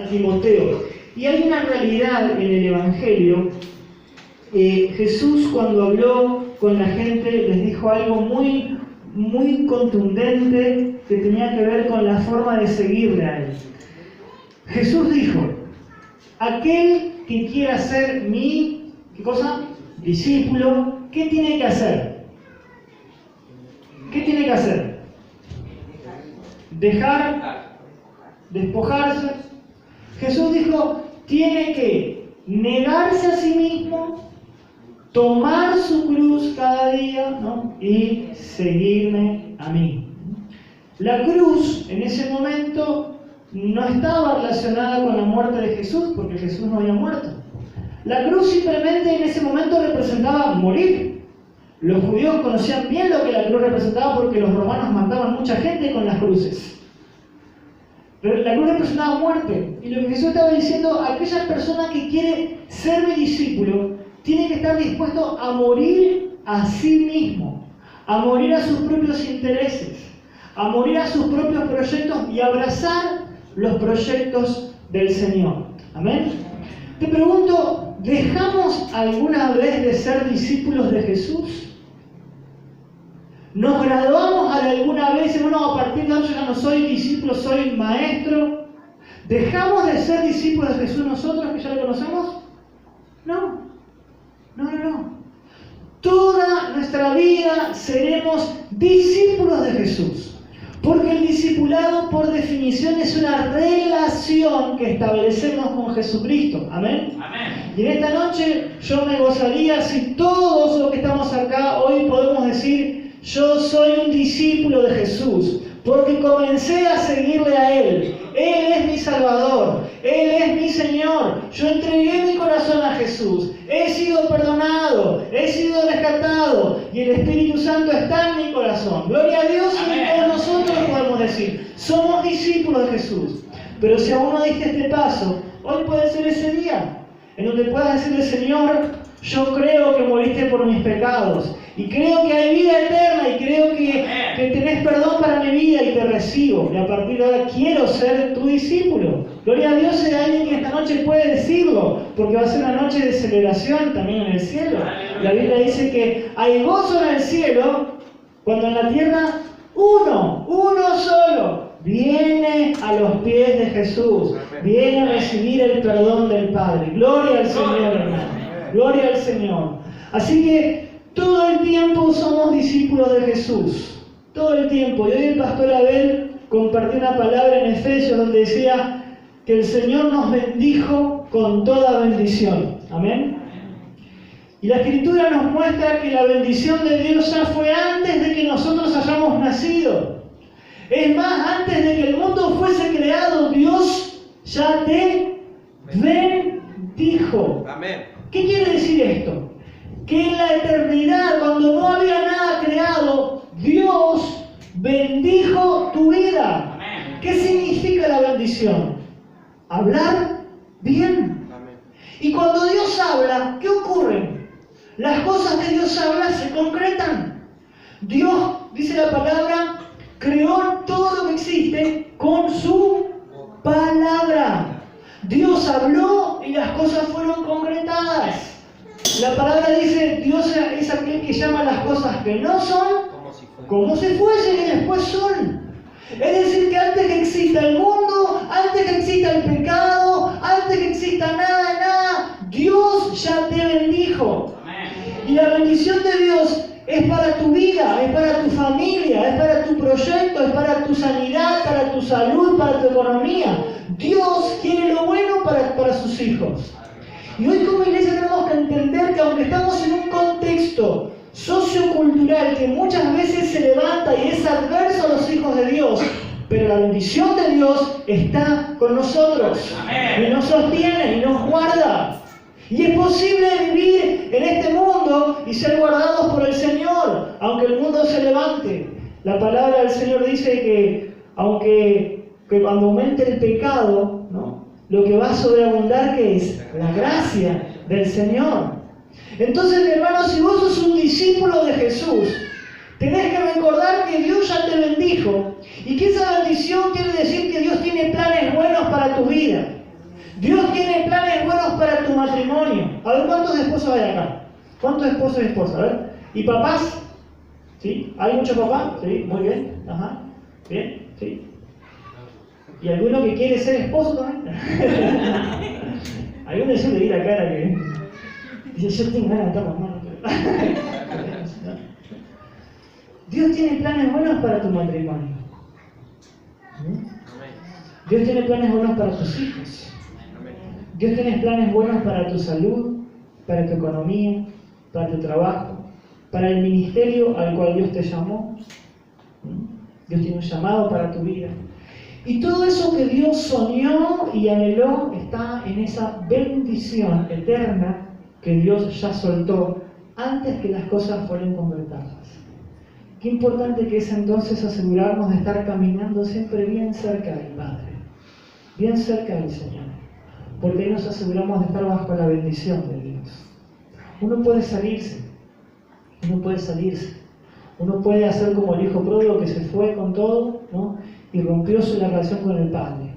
Timoteo. Y hay una realidad en el Evangelio. Jesús, cuando habló con la gente, les dijo algo muy, muy contundente que tenía que ver con la forma de seguirle a Él. Jesús dijo: aquel que quiera ser mi, ¿qué cosa? Discípulo, ¿qué tiene que hacer? ¿Qué tiene que hacer? Despojarse. Jesús dijo, tiene que negarse a sí mismo, tomar su cruz cada día, ¿no? Y seguirme a mí. La cruz en ese momento no estaba relacionada con la muerte de Jesús, porque Jesús no había muerto. La cruz simplemente en ese momento representaba morir. Los judíos conocían bien lo que la cruz representaba porque los romanos mataban mucha gente con las cruces. Pero la cruz representaba muerte. Y lo que Jesús estaba diciendo, aquella persona que quiere ser mi discípulo, tiene que estar dispuesto a morir a sí mismo, a morir a sus propios intereses, a morir a sus propios proyectos y abrazar los proyectos del Señor. Amén. Te pregunto, ¿dejamos alguna vez de ser discípulos de Jesús? ¿Nos graduamos alguna vez y bueno, a partir de ahora yo ya no soy discípulo, soy maestro? ¿Dejamos de ser discípulos de Jesús nosotros que ya lo conocemos? No. Toda nuestra vida seremos discípulos de Jesús. Porque el discipulado, por definición, es una relación que establecemos con Jesucristo. ¿Amén? Amén. Y en esta noche yo me gozaría si todos los que estamos acá hoy podemos decir: yo soy un discípulo de Jesús, porque comencé a seguirle a Él. Él es mi Salvador, Él es mi Señor. Yo entregué mi corazón a Jesús, he sido perdonado, he sido rescatado y el Espíritu Santo está en mi corazón. Gloria a Dios. Amén. Y todos nosotros podemos decir, somos discípulos de Jesús. Pero si aún no diste este paso, hoy puede ser ese día en donde puedas decirle: Señor, yo creo que moriste por mis pecados y creo que hay vida eterna y creo que tenés perdón para mi vida y te recibo. Y a partir de ahora quiero ser tu discípulo. Gloria a Dios, si hay alguien que esta noche puede decirlo, porque va a ser una noche de celebración también en el cielo. La Biblia dice que hay gozo en el cielo cuando en la tierra uno solo viene a los pies de Jesús, viene a recibir el perdón del Padre. Gloria al Señor, hermano. Gloria al Señor. Así que todo el tiempo somos discípulos de Jesús. Todo el tiempo. Y hoy el pastor Abel compartió una palabra en Efesios donde decía que el Señor nos bendijo con toda bendición. Amén. Y la Escritura nos muestra que la bendición de Dios ya fue antes de que nosotros hayamos nacido. Es más, antes de que el mundo fuese creado, Dios ya te bendijo. Amén. ¿Qué quiere decir esto? Que en la eternidad, cuando no había nada creado, Dios bendijo tu vida. Amén. ¿Qué significa la bendición? Hablar bien. Amén. Y cuando Dios habla, ¿qué ocurre? Las cosas que Dios habla se concretan. Dios, dice la palabra, creó todo lo que existe con su palabra. Dios habló y las cosas fueron concretadas. La palabra dice, Dios es aquel que llama las cosas que no son como si fuesen y después son. Es decir, que antes que exista el mundo, antes que exista el pecado, antes que exista nada, Dios ya te bendijo. Y la bendición de Dios es para tu vida, es para tu familia, es para tu proyecto, es para tu sanidad, para tu salud, para tu economía. Dios quiere lo bueno para sus hijos. Y hoy como iglesia tenemos que entender que aunque estamos en un contexto sociocultural que muchas veces se levanta y es adverso a los hijos de Dios, pero la bendición de Dios está con nosotros. Amén. Y nos sostiene y nos guarda. Y es posible vivir en este mundo y ser guardados por el Señor, aunque el mundo se levante. La palabra del Señor dice que cuando aumente el pecado, ¿no?, lo que va a sobreabundar, ¿qué es? La gracia del Señor. Entonces, mi hermano, si vos sos un discípulo de Jesús, tenés que recordar que Dios ya te bendijo y que esa bendición quiere decir que Dios tiene planes buenos para tu vida. Dios tiene planes buenos para tu matrimonio. A ver, ¿cuántos esposos hay acá? ¿Cuántos esposos y esposas? A ver. ¿Y papás? ¿Sí? ¿Hay muchos papás? Sí, muy bien. Ajá. Bien, sí. ¿Y alguno que quiere ser esposo también? Alguno de ellos le di la cara que dice, yo tengo ganas de estar mamando. Dios tiene planes buenos para tu matrimonio. Dios tiene planes buenos para tus hijos. Dios tiene planes buenos para tu salud, para tu economía, para tu trabajo, para el ministerio al cual Dios te llamó. Dios tiene un llamado para tu vida. Y todo eso que Dios soñó y anheló está en esa bendición eterna que Dios ya soltó antes que las cosas fueran concretadas. Qué importante que es entonces asegurarnos de estar caminando siempre bien cerca del Padre, bien cerca del Señor, porque ahí nos aseguramos de estar bajo la bendición de Dios. Uno puede salirse, uno puede hacer como el hijo pródigo que se fue con todo, ¿no? Y rompió su relación con el Padre.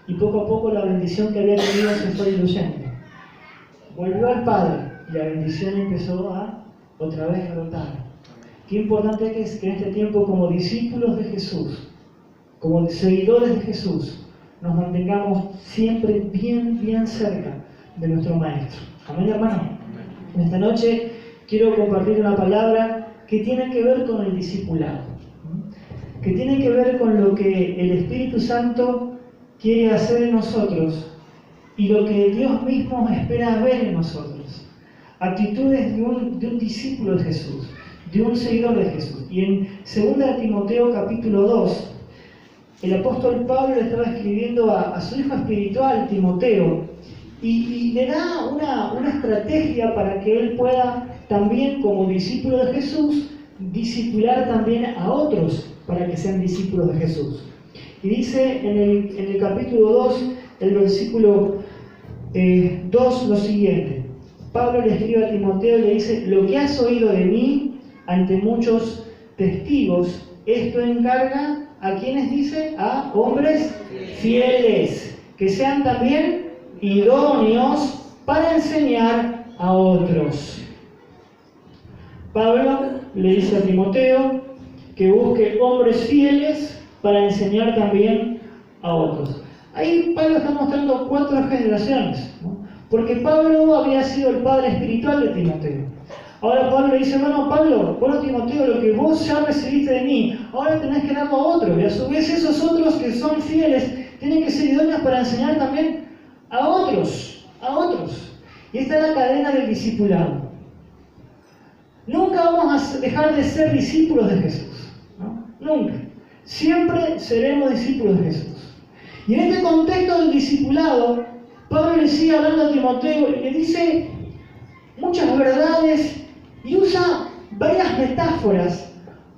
Y poco a poco la bendición que había tenido se fue diluyendo. Volvió al Padre y la bendición empezó a otra vez brotar. Qué importante es que en este tiempo, como discípulos de Jesús, como seguidores de Jesús, nos mantengamos siempre bien cerca de nuestro Maestro. Amén, hermano. En esta noche quiero compartir una palabra que tiene que ver con el discipulado, que tiene que ver con lo que el Espíritu Santo quiere hacer en nosotros y lo que Dios mismo espera ver en nosotros. Actitudes de un discípulo de Jesús, de un seguidor de Jesús. Y en 2 Timoteo capítulo 2, el apóstol Pablo le estaba escribiendo a su hijo espiritual, Timoteo, y le da una estrategia para que él pueda también, como discípulo de Jesús, discipular también a otros para que sean discípulos de Jesús. Y dice en el capítulo 2, el versículo 2, lo siguiente. Pablo le escribe a Timoteo y le dice: lo que has oído de mí ante muchos testigos, esto encarga a quienes dice, a hombres fieles, que sean también idóneos para enseñar a otros. Pablo le dice a Timoteo que busque hombres fieles para enseñar también a otros. Ahí Pablo está mostrando 4 generaciones, ¿no? Porque Pablo había sido el padre espiritual de Timoteo. Ahora Pablo le dice: bueno, Pablo, bueno, Timoteo, lo que vos ya recibiste de mí, ahora tenés que darlo a otros. Y a su vez esos otros que son fieles tienen que ser idóneos para enseñar también a otros, Y esta es la cadena del discipulado. Nunca vamos a dejar de ser discípulos de Jesús, ¿no? Nunca. Siempre seremos discípulos de Jesús. Y en este contexto del discipulado, Pablo le sigue hablando a Timoteo y le dice muchas verdades y usa varias metáforas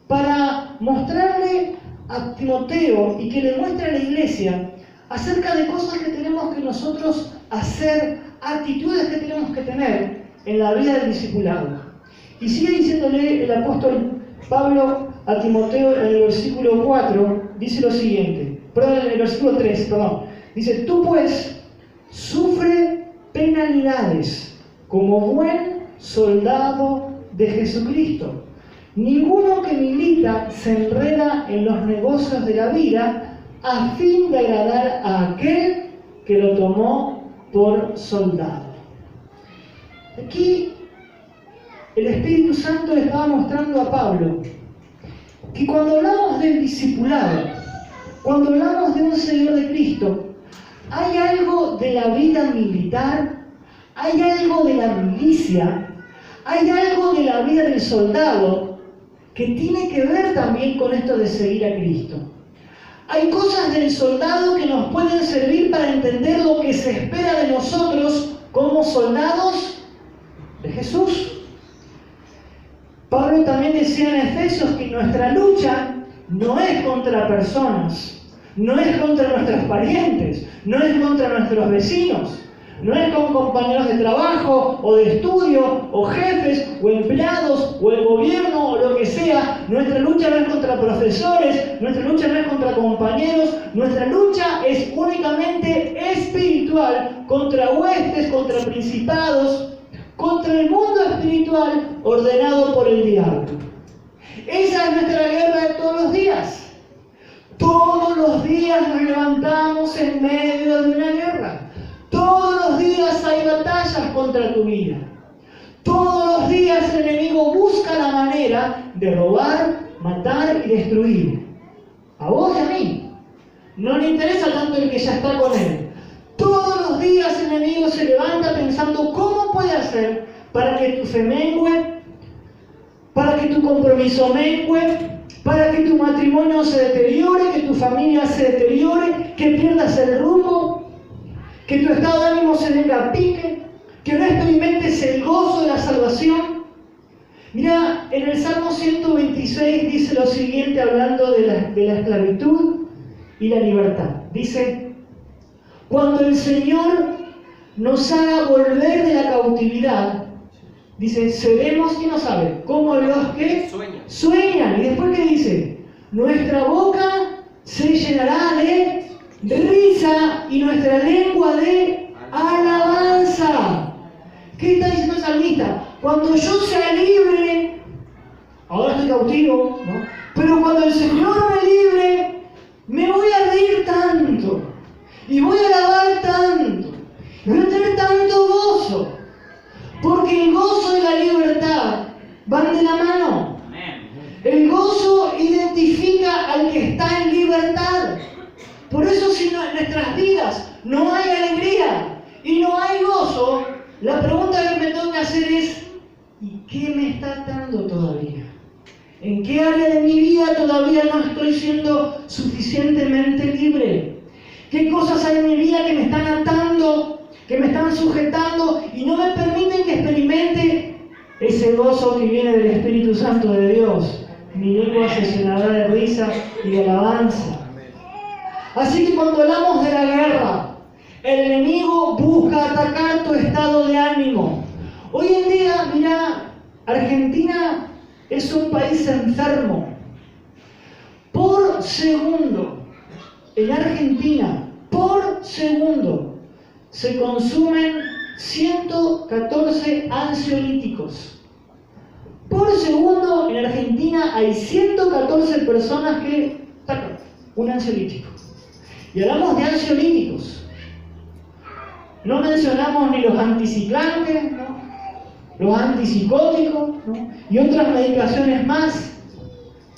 para mostrarle a Timoteo y que le muestre a la iglesia acerca de cosas que tenemos que nosotros hacer, actitudes que tenemos que tener en la vida del discipulado. Y sigue diciéndole el apóstol Pablo a Timoteo en el versículo 4, dice lo siguiente, en el versículo 3, dice: tú pues sufre penalidades como buen soldado de Jesucristo. Ninguno que milita se enreda en los negocios de la vida a fin de agradar a aquel que lo tomó por soldado. Aquí el Espíritu Santo le estaba mostrando a Pablo que cuando hablamos del discipulado, cuando hablamos de un seguidor de Cristo, hay algo de la vida militar, hay algo de la milicia, hay algo de la vida del soldado que tiene que ver también con esto de seguir a Cristo. Hay cosas del soldado que nos pueden servir para entender lo que se espera de nosotros como soldados de Jesús. Pablo también decía en Efesios que nuestra lucha no es contra personas, no es contra nuestros parientes, no es contra nuestros vecinos. No es con compañeros de trabajo, o de estudio, o jefes, o empleados, o el gobierno, o lo que sea. Nuestra lucha no es contra profesores, nuestra lucha no es contra compañeros, nuestra lucha es únicamente espiritual, contra huestes, contra principados, contra el mundo espiritual ordenado por el diablo. Esa es nuestra guerra de todos los días. Todos los días nos levantamos en medio de una guerra. Todos los días hay batallas contra tu vida. Todos los días el enemigo busca la manera de robar, matar y destruir. A vos y a mí. No le interesa tanto el que ya está con él. Todos los días el enemigo se levanta pensando cómo puede hacer para que tu fe mengue, para que tu compromiso mengue, para que tu matrimonio se deteriore, que tu familia se deteriore, que pierdas el rumbo, que tu estado de ánimo se venga a pique, que no experimentes el gozo de la salvación. Mira, en el Salmo 126 dice lo siguiente hablando de la esclavitud y la libertad. Dice, cuando el Señor nos haga volver de la cautividad, dice, seremos, ¿quién no sabe? Como los que sueñan. Y después, ¿qué dice? Nuestra boca se llenará de risa y nuestra lengua de alabanza. ¿Qué está diciendo el salmista? Cuando yo sea libre, ahora estoy cautivo, ¿no? Pero cuando el Señor me libre, me voy a reír tanto, y voy a alabar tanto, y voy a tener tanto gozo, porque el gozo y la libertad van de la mano. El gozo identifica al que está en libertad. Por eso, si en nuestras vidas no hay alegría y no hay gozo, la pregunta que me tengo que hacer es, ¿y qué me está atando todavía? ¿En qué área de mi vida todavía no estoy siendo suficientemente libre? ¿Qué cosas hay en mi vida que me están atando, que me están sujetando y no me permiten que experimente ese gozo que viene del Espíritu Santo de Dios? Mi lengua se llenará de risa y de alabanza. Así que cuando hablamos de la guerra, el enemigo busca atacar tu estado de ánimo. Hoy en día, mira, Argentina es un país enfermo. Por segundo, en Argentina, por segundo, se consumen 114 ansiolíticos. Por segundo, en Argentina hay 114 personas que sacan un ansiolítico. Y hablamos de ansiolíticos. No mencionamos ni los anticiclantes, ¿no? Los antipsicóticos, ¿no? Y otras medicaciones más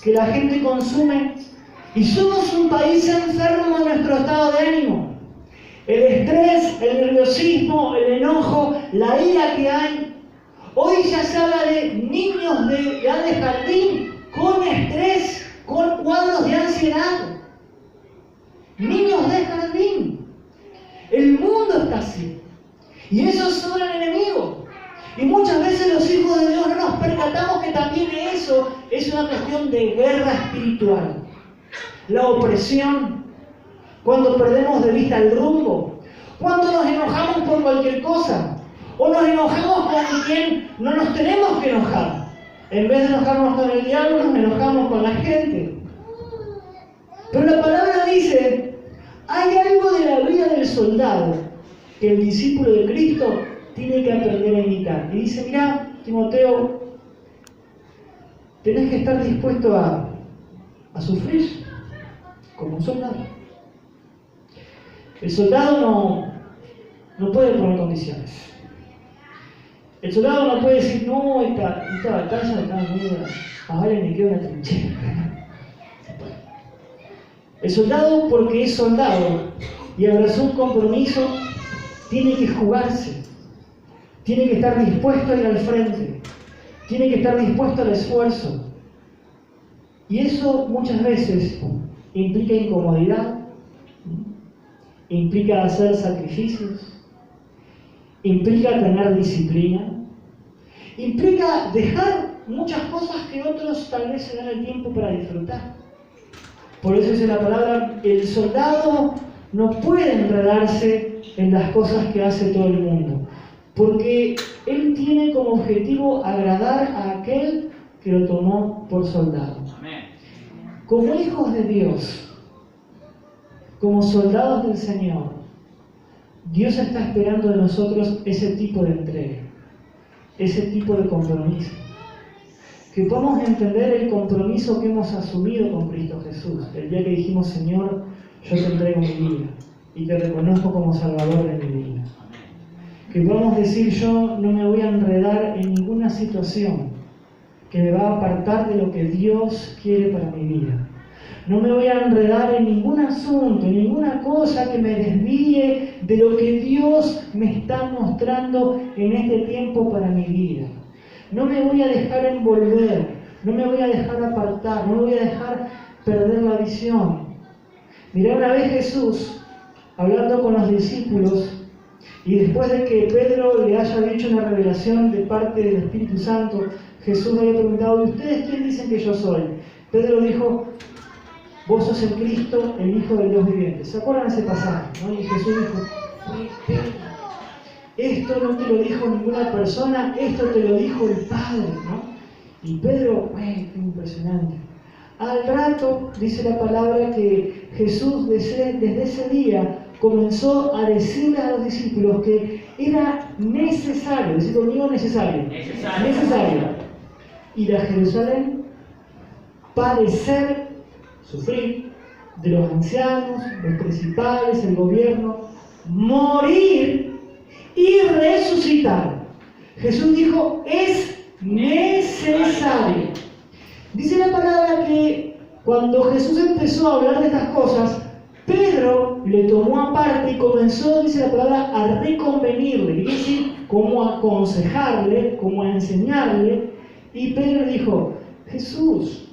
que la gente consume. Y somos un país enfermo en nuestro estado de ánimo. El estrés, el nerviosismo, el enojo, la ira que hay. Hoy ya se habla de niños de edad de jardín con estrés, con cuadros de ansiedad. Niños de jardín. El mundo está así. Y eso es sobre el enemigo. Y muchas veces los hijos de Dios no nos percatamos que también eso es una cuestión de guerra espiritual. La opresión, cuando perdemos de vista el rumbo, cuando nos enojamos por cualquier cosa, o nos enojamos con quien no nos tenemos que enojar. En vez de enojarnos con el diablo, nos enojamos con la gente. Pero la palabra dice, hay algo de la vida del soldado que el discípulo de Cristo tiene que aprender a imitar. Y dice, mira, Timoteo, tenés que estar dispuesto a sufrir como un soldado. El soldado no puede poner condiciones. El soldado no puede decir, no, esta batalla está muy buena, ahora me quedo en la trinchera. El soldado, porque es soldado y abrazó un compromiso, tiene que jugarse, tiene que estar dispuesto a ir al frente, tiene que estar dispuesto al esfuerzo. Y eso muchas veces implica incomodidad, implica hacer sacrificios, implica tener disciplina, implica dejar muchas cosas que otros tal vez se dan el tiempo para disfrutar. Por eso dice la palabra, el soldado no puede enredarse en las cosas que hace todo el mundo. Porque Él tiene como objetivo agradar a aquel que lo tomó por soldado. Como hijos de Dios, como soldados del Señor, Dios está esperando de nosotros ese tipo de entrega, ese tipo de compromiso. Que podamos entender el compromiso que hemos asumido con Cristo Jesús. El día que dijimos, Señor, yo te entrego mi vida y te reconozco como Salvador de mi vida. Que podamos decir, yo no me voy a enredar en ninguna situación que me va a apartar de lo que Dios quiere para mi vida. No me voy a enredar en ningún asunto, en ninguna cosa que me desvíe de lo que Dios me está mostrando en este tiempo para mi vida. No me voy a dejar envolver, no me voy a dejar apartar, no me voy a dejar perder la visión. Mirá una vez Jesús hablando con los discípulos y después de que Pedro le haya dicho una revelación de parte del Espíritu Santo, Jesús le había preguntado, ¿y ustedes quién dicen que yo soy? Pedro dijo, vos sos el Cristo, el Hijo del Dios viviente. ¿Se acuerdan de ese pasaje? ¿No? Y Jesús dijo, Pedro, esto no te lo dijo ninguna persona, esto te lo dijo el Padre, ¿no? Y Pedro, qué impresionante. Al rato, dice la palabra que Jesús desde ese día comenzó a decirle a los discípulos que era necesario, decir conmigo necesario, ir a Jerusalén, padecer, sufrir de los ancianos, los principales, el gobierno, morir y resucitar. Jesús dijo, es necesario. Dice la palabra que cuando Jesús empezó a hablar de estas cosas, Pedro le tomó aparte y comenzó, dice la palabra, a reconvenirle, es decir, como a aconsejarle, como a enseñarle. Y Pedro le dijo, Jesús,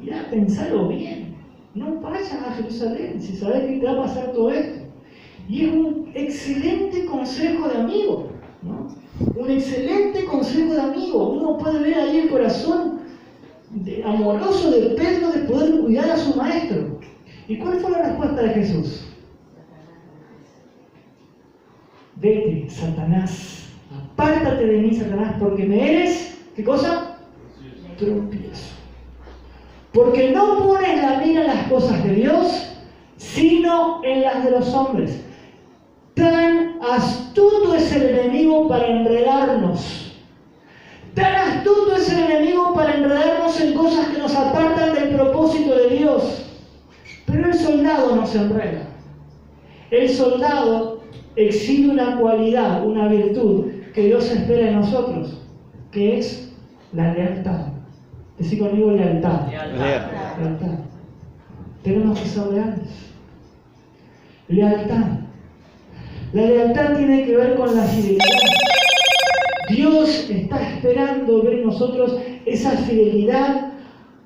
mira, pensalo bien, no vayas a Jerusalén si sabes que te va a pasar todo esto. Y es un excelente consejo de amigo, ¿no? Un excelente consejo de amigo. Uno puede ver ahí el corazón amoroso de Pedro de poder cuidar a su maestro. ¿Y cuál fue la respuesta de Jesús? Vete, Satanás, apártate de mí, Satanás, porque me eres, ¿qué cosa? Tropiezo. Porque no pones la mira en las cosas de Dios, sino en las de los hombres. Tan astuto es el enemigo para enredarnos. Tan astuto es el enemigo para enredarnos en cosas que nos apartan del propósito de Dios. Pero el soldado no se enreda. El soldado exhibe una cualidad, una virtud que Dios espera en nosotros, que es la lealtad. Decí conmigo lealtad. Lealtad. Tenemos que ser leales. Lealtad. La lealtad tiene que ver con la fidelidad. Dios está esperando ver en nosotros esa fidelidad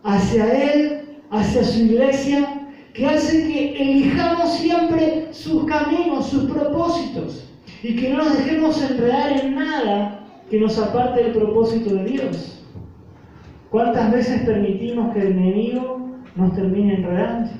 hacia Él, hacia su iglesia, que hace que elijamos siempre sus caminos, sus propósitos, y que no nos dejemos enredar en nada que nos aparte del propósito de Dios. ¿Cuántas veces permitimos que el enemigo nos termine enredando?